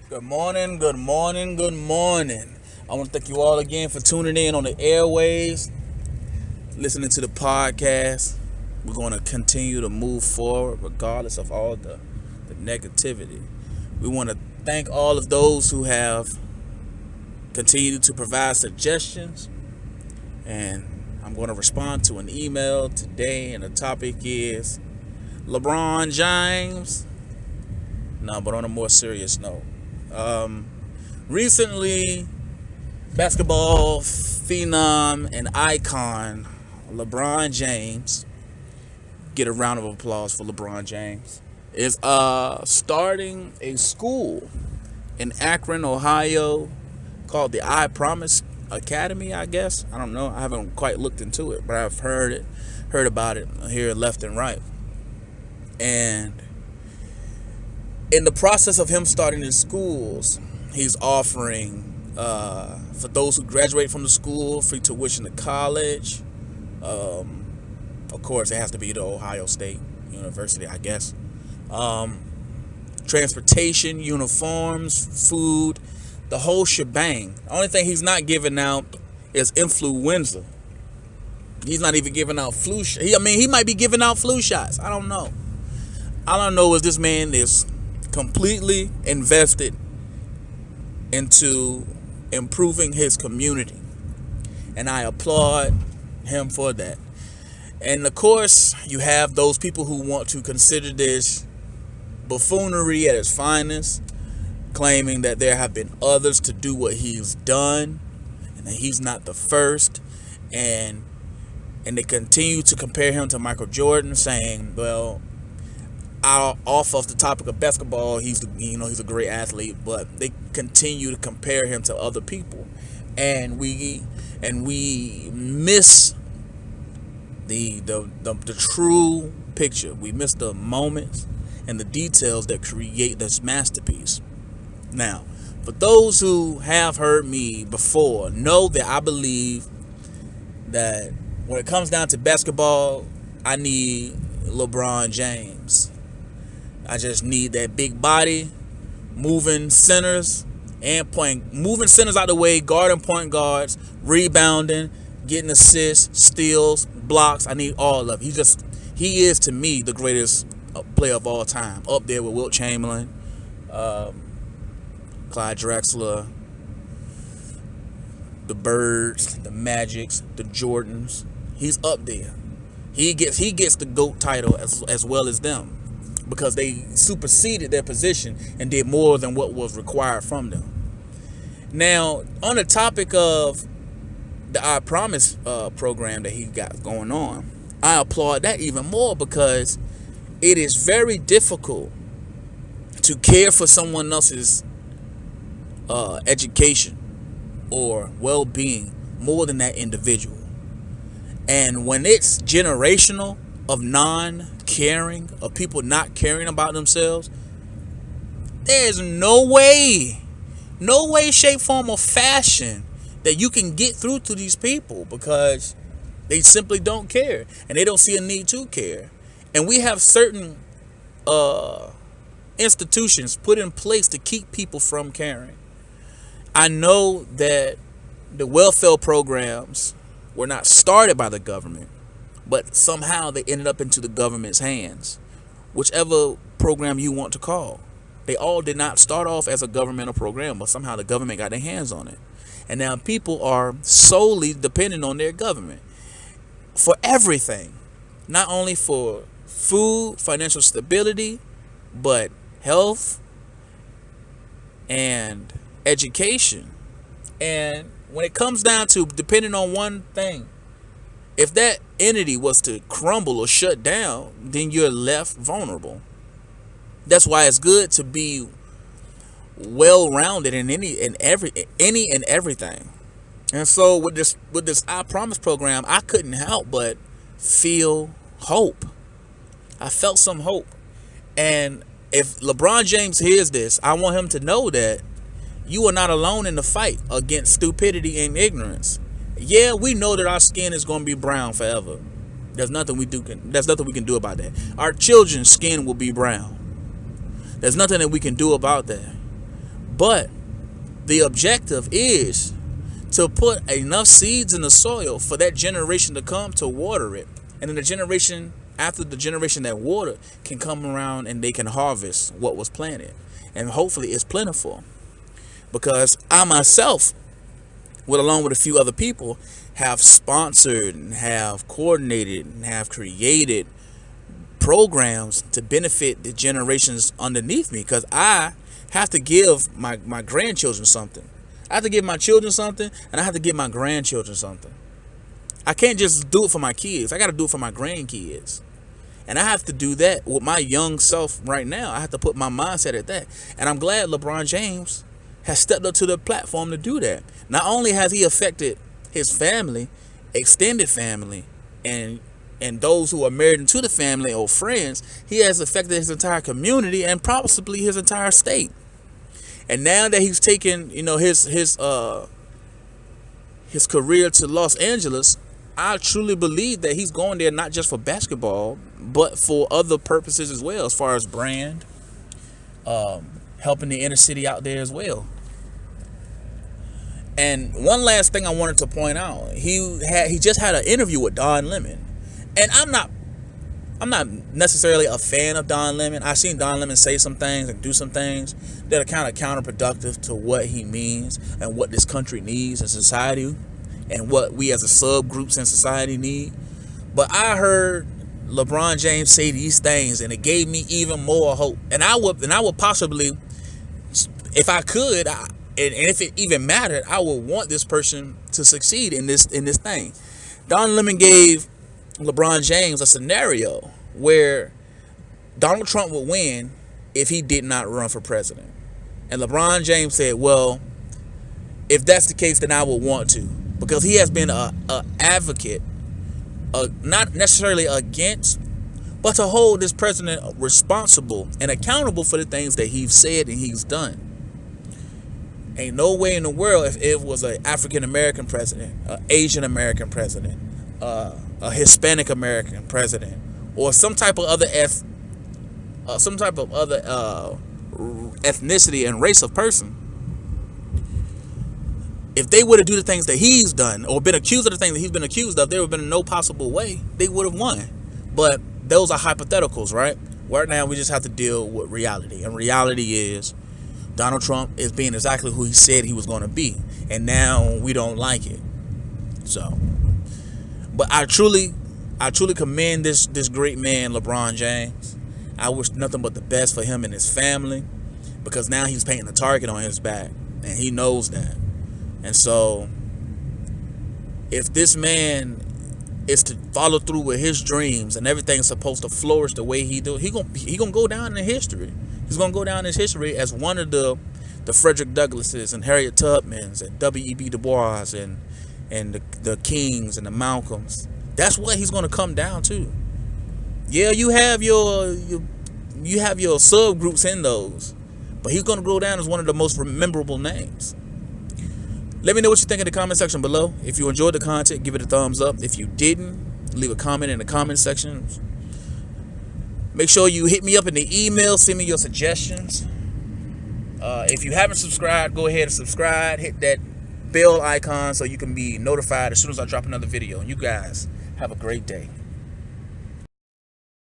Good morning, good morning, good morning. I want to thank you all again for tuning in on the airways, listening to the podcast. We're going to continue to move forward regardless of all the negativity. We want to thank all of those who have continued to provide suggestions. And I'm going to respond to an email today, and the topic is LeBron James. No, but on a more serious note. Recently, basketball phenom and icon LeBron James, get a round of applause for LeBron James, is starting a school in Akron, Ohio, called the I Promise Academy, I guess. I don't know. I haven't quite looked into it, but I've heard about it here left and right. And in the process of him starting his schools, he's offering, for those who graduate from the school, free tuition to college. Of course, it has to be the Ohio State University, I guess. Transportation, uniforms, food, the whole shebang. The only thing he's not giving out is influenza. He's not even giving out flu shots. He might be giving out flu shots. I don't know. All I know is this man is completely invested into improving his community, and I applaud him for that. And of course, you have those people who want to consider this buffoonery at its finest, claiming that there have been others to do what he's done and that he's not the first, and they continue to compare him to Michael Jordan, saying, well, off of the topic of basketball, he's a great athlete, but they continue to compare him to other people, and we miss the true picture. We miss the moments and the details that create this masterpiece. Now, for those who have heard me before, know that I believe that when it comes down to basketball, I need LeBron James. I just need that big body, moving centers moving centers out of the way, guarding point guards, rebounding, getting assists, steals, blocks. I need all of it. He is to me the greatest player of all time, up there with Wilt Chamberlain, Clyde Drexler, the Birds, the Magics, the Jordans. He's up there. He gets the GOAT title as well as them, because they superseded their position and did more than what was required from them. Now, on the topic of the I Promise program that he got going on, I applaud that even more, because it is very difficult to care for someone else's education or well-being more than that individual. And when it's generational of non-caring, of people not caring about themselves, there's no way, shape, form, or fashion that you can get through to these people, because they simply don't care, and they don't see a need to care. And we have certain institutions put in place to keep people from caring. I know that the welfare programs were not started by the government, but somehow they ended up into the government's hands, whichever program you want to call. They all did not start off as a governmental program, but somehow the government got their hands on it. And now people are solely dependent on their government for everything, not only for food, financial stability, but health and education. And when it comes down to depending on one thing, if that entity was to crumble or shut down, then you're left vulnerable. That's why it's good to be well-rounded in any and everything. And so with this I Promise program, I couldn't help but feel hope. I felt some hope. And if LeBron James hears this, I want him to know that you are not alone in the fight against stupidity and ignorance. Yeah, we know that our skin is going to be brown forever. There's nothing we can do about that. Our children's skin will be brown. There's nothing that we can do about that. But the objective is to put enough seeds in the soil for that generation to come to water it. And then the generation after the generation that water can come around and they can harvest what was planted. And hopefully it's plentiful. Because I myself, along with a few other people, have sponsored and have coordinated and have created programs to benefit the generations underneath me. Because I have to give my grandchildren something. I have to give my children something, and I have to give my grandchildren something. I can't just do it for my kids. I got to do it for my grandkids. And I have to do that with my young self right now. I have to put my mindset at that. And I'm glad LeBron James has stepped up to the platform to do that. Not only has he affected his family, extended family, and those who are married into the family or friends, he has affected his entire community and possibly his entire state. And now that he's taken, his career to Los Angeles, I truly believe that he's going there not just for basketball, but for other purposes as well, as far as brand, helping the inner city out there as well. And one last thing I wanted to point out, he just had an interview with Don Lemon, and I'm not necessarily a fan of Don Lemon. I've seen Don Lemon say some things and do some things that are kind of counterproductive to what he means and what this country needs and society and what we as a subgroups in society need. But I heard LeBron James say these things, and it gave me even more hope. And I would possibly, if I could, and if it even mattered, I would want this person to succeed in this thing. Don Lemon gave LeBron James a scenario where Donald Trump would win if he did not run for president. And LeBron James said, well, if that's the case, then I would want to. Because he has been an advocate, not necessarily against, but to hold this president responsible and accountable for the things that he's said and he's done. Ain't no way in the world, if it was an African-American president, an Asian-American president, a Hispanic American president, or some type of other ethnicity and race of person, if they were to do the things that he's done or been accused of the things that he's been accused of, there would have been no possible way they would have won. But those are hypotheticals, right? Right now we just have to deal with reality, and reality is Donald Trump is being exactly who he said he was going to be, and now we don't like it. So, but I truly commend this great man, LeBron James. I wish nothing but the best for him and his family, because now he's painting a target on his back, and he knows that. And so, if this man is to follow through with his dreams and everything's supposed to flourish the way he do, he gonna go down in history. He's gonna go down in history as one of the Frederick Douglasses and Harriet Tubmans and W.E.B. Du Bois and the Kings and the Malcolms. That's what he's gonna come down to. Yeah, you have your subgroups in those, but he's gonna go down as one of the most memorable names. Let me know what you think in the comment section below. If you enjoyed the content, give it a thumbs up. If you didn't, leave a comment in the comment section. Make sure you hit me up in the email. Send me your suggestions. If you haven't subscribed, go ahead and subscribe. Hit that bell icon so you can be notified as soon as I drop another video. You guys have a great day.